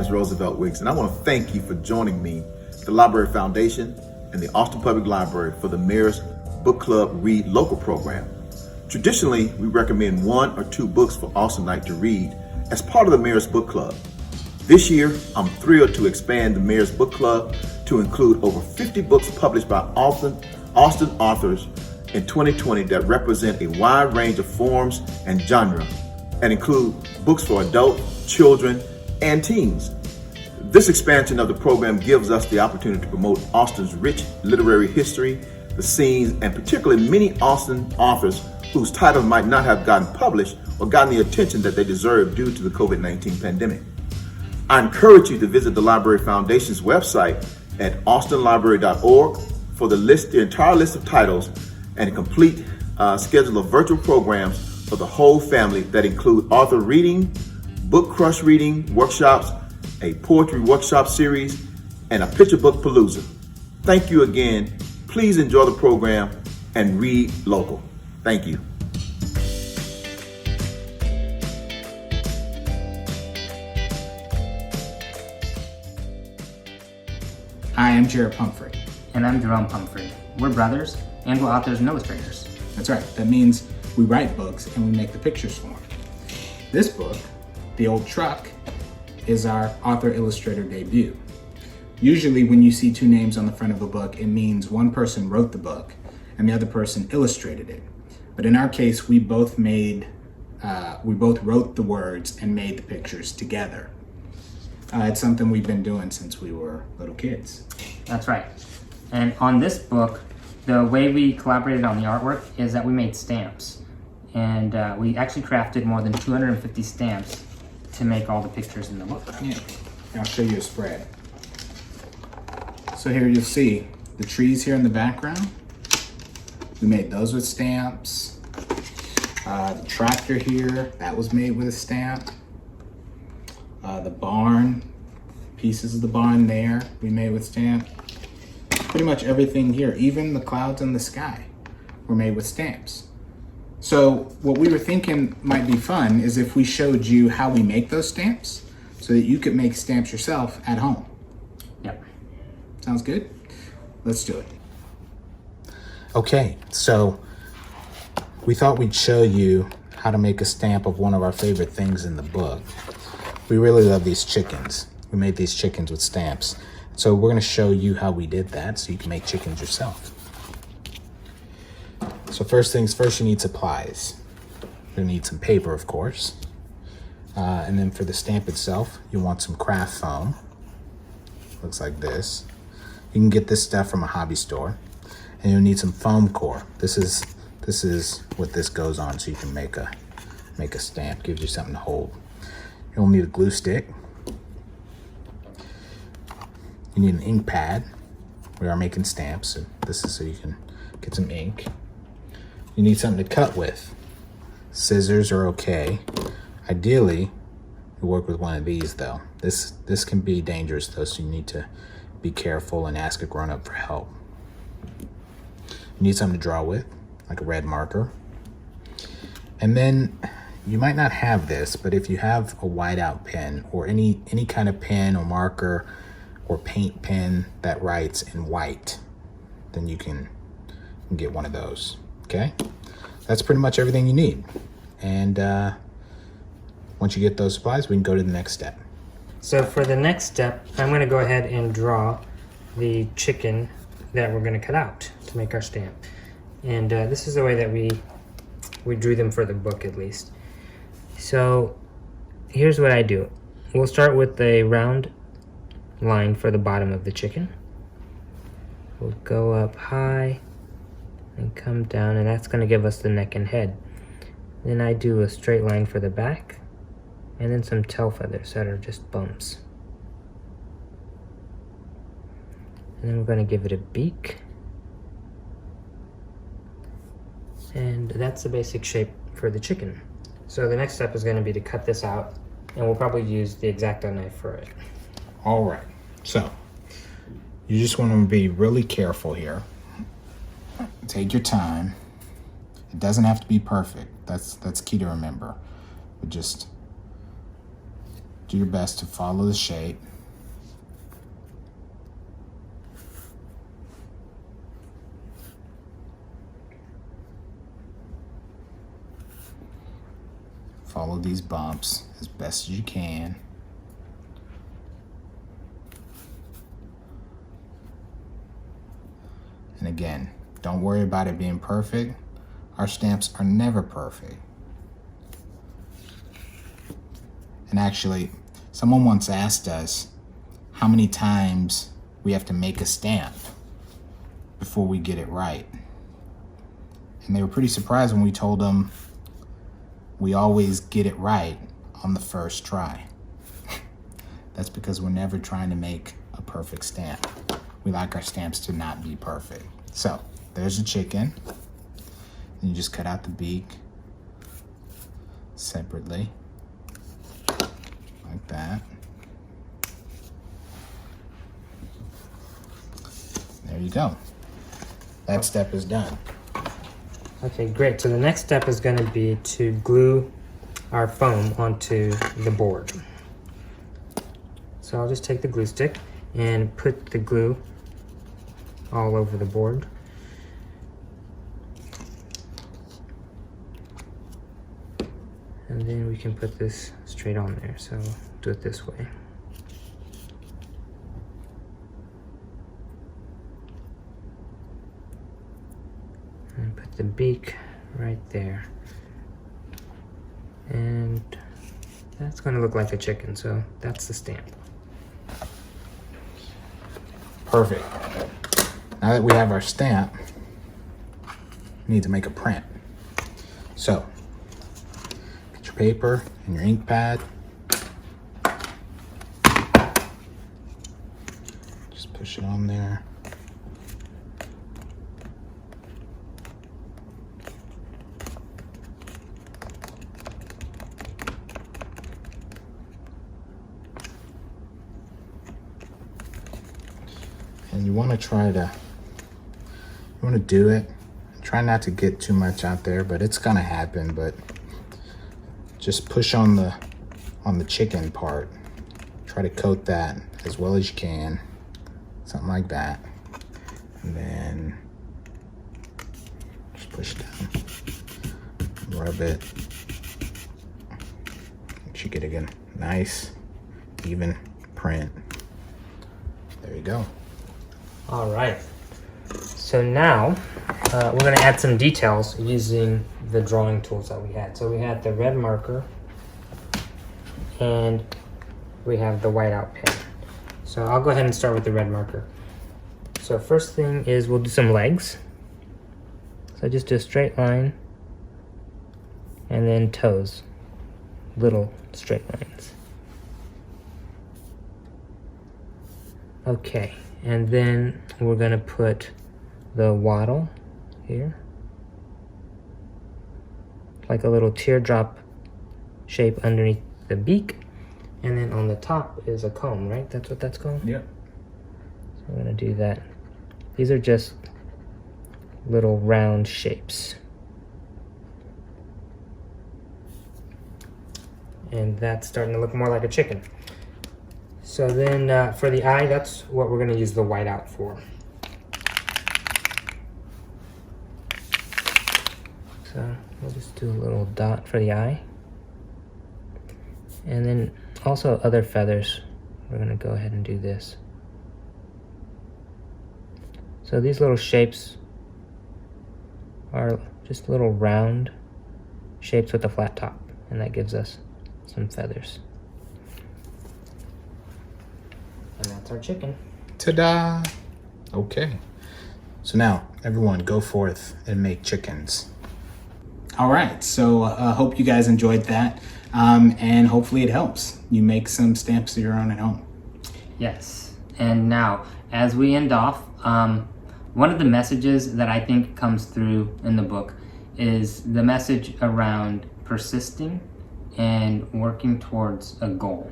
is Roosevelt Wicks, and I want to thank you for joining me, the Library Foundation, and the Austin Public Library for the Mayor's Book Club Read Local program. Traditionally, we recommend 1 or 2 books for Austinite to read as part of the Mayor's Book Club. This year, I'm thrilled to expand the Mayor's Book Club to include over 50 books published by Austin authors in 2020 that represent a wide range of forms and genre and include books for adults, children, and teens. This expansion of the program gives us the opportunity to promote Austin's rich literary history, the scenes, and particularly many Austin authors whose titles might not have gotten published or gotten the attention that they deserve due to the COVID-19 pandemic. I encourage you to visit the Library Foundation's website at austinlibrary.org for the entire list of titles and a complete schedule of virtual programs for the whole family that include author reading, book crush reading workshops, a poetry workshop series, and a picture book Palooza. Thank you again. Please enjoy the program and read local. Thank you. Hi, I'm Jarrett Pumphrey. And I'm Jerome Pumphrey. We're brothers, and we're authors and illustrators. That's right. That means we write books and we make the pictures for them. This book, The Old Truck, is our author-illustrator debut. Usually when you see 2 names on the front of a book, it means one person wrote the book and the other person illustrated it. But in our case, we both wrote the words and made the pictures together. It's something we've been doing since we were little kids. That's right. And on this book, the way we collaborated on the artwork is that we made stamps. And we actually crafted more than 250 stamps to make all the pictures in the book. Yeah, I'll show you a spread. So here you'll see the trees here in the background. We made those with stamps. The tractor here, that was made with a stamp. The barn, pieces of the barn there, we made with stamp. Pretty much everything here, even the clouds in the sky, were made with stamps. So what we were thinking might be fun is if we showed you how we make those stamps so that you could make stamps yourself at home. Yep. Sounds good? Let's do it. Okay, so we thought we'd show you how to make a stamp of one of our favorite things in the book. We really love these chickens. We made these chickens with stamps. So we're going to show you how we did that so you can make chickens yourself. So first things first, you need supplies. You're going to need some paper, of course. And then for the stamp itself, you want some craft foam. Looks like this. You can get this stuff from a hobby store. And you'll need some foam core. This is what this goes on so you can make a stamp. Gives you something to hold. You'll need a glue stick. You need an ink pad. We are making stamps, and this is so you can get some ink. You need something to cut with. Scissors are okay. Ideally, you work with one of these though. This can be dangerous though, so you need to be careful and ask a grown-up for help. You need something to draw with, like a red marker. And then you might not have this, but if you have a whiteout pen or any kind of pen or marker or paint pen that writes in white, then you can get one of those, okay? That's pretty much everything you need. And once you get those supplies, we can go to the next step. So for the next step, I'm going to go ahead and draw the chicken that we're going to cut out to make our stamp. And this is the way that we drew them for the book, at least. So here's what I do. We'll start with a round line for the bottom of the chicken. We'll go up high and come down, and that's going to give us the neck and head. Then I do a straight line for the back, and then some tail feathers that are just bumps. And then we're going to give it a beak. And that's the basic shape for the chicken. So the next step is going to be to cut this out, and we'll probably use the X-Acto knife for it. All right, so you just want to be really careful here. Take your time. It doesn't have to be perfect. That's key to remember. But just do your best to follow the shape. Follow these bumps as best as you can. And again, don't worry about it being perfect. Our stamps are never perfect. And actually, someone once asked us how many times we have to make a stamp before we get it right. And they were pretty surprised when we told them we always get it right on the first try. That's because we're never trying to make a perfect stamp. We like our stamps to not be perfect. So there's the chicken. Then you just cut out the beak separately, like that. There you go. That step is done. Okay, great. So the next step is going to be to glue our foam onto the board. So I'll just take the glue stick and put the glue all over the board. And then we can put this straight on there. So do it this way. And put the beak right there. And that's going to look like a chicken, so that's the stamp. Perfect. Now that we have our stamp, we need to make a print. So, get your paper and your ink pad. Just push it on there. And you want to do it. Try not to get too much out there, but it's gonna happen. But just push on the chicken part. Try to coat that as well as you can, something like that. And then just push down, rub it. Make sure you get a nice, even print. There you go. All right. So now we're going to add some details using the drawing tools that we had. So we had the red marker and we have the whiteout pen. So I'll go ahead and start with the red marker. So first thing is we'll do some legs. So just do a straight line and then toes, little straight lines. Okay, and then we're gonna put the wattle here, like a little teardrop shape underneath the beak, and then on the top is a comb, right? That's what that's called? Yep. So we're gonna do that. These are just little round shapes. And that's starting to look more like a chicken. So then for the eye, that's what we're gonna use the whiteout for. So we'll just do a little dot for the eye. And then also other feathers, we're gonna go ahead and do this. So these little shapes are just little round shapes with a flat top, and that gives us some feathers. And that's our chicken. Ta-da! Okay. So now, everyone, go forth and make chickens. All right, so hope you guys enjoyed that, and hopefully it helps. You make some stamps of your own at home. Yes. And now, as we end off, one of the messages that I think comes through in the book is the message around persisting and working towards a goal.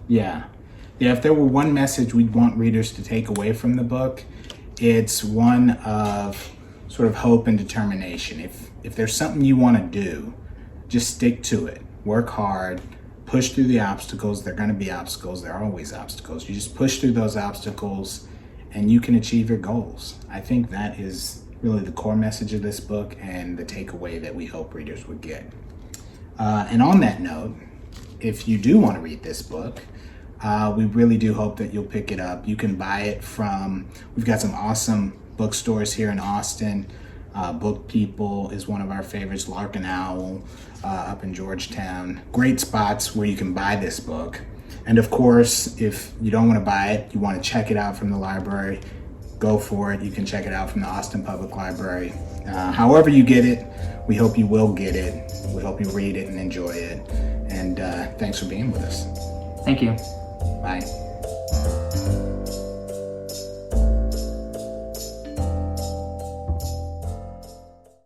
Yeah, if there were one message we'd want readers to take away from the book, it's one of sort of hope and determination. If there's something you want to do, just stick to it. Work hard, push through the obstacles. They're going to be obstacles. There are always obstacles. You just push through those obstacles and you can achieve your goals. I think that is really the core message of this book and the takeaway that we hope readers would get. And on that note, if you do want to read this book, we really do hope that you'll pick it up. You can buy it from, we've got some awesome bookstores here in Austin. Book People is one of our favorites, Larkin Owl up in Georgetown. Great spots where you can buy this book. And of course, if you don't want to buy it, you want to check it out from the library, go for it. You can check it out from the Austin Public Library. However you get it, we hope you will get it. We hope you read it and enjoy it. And thanks for being with us. Thank you. Bye.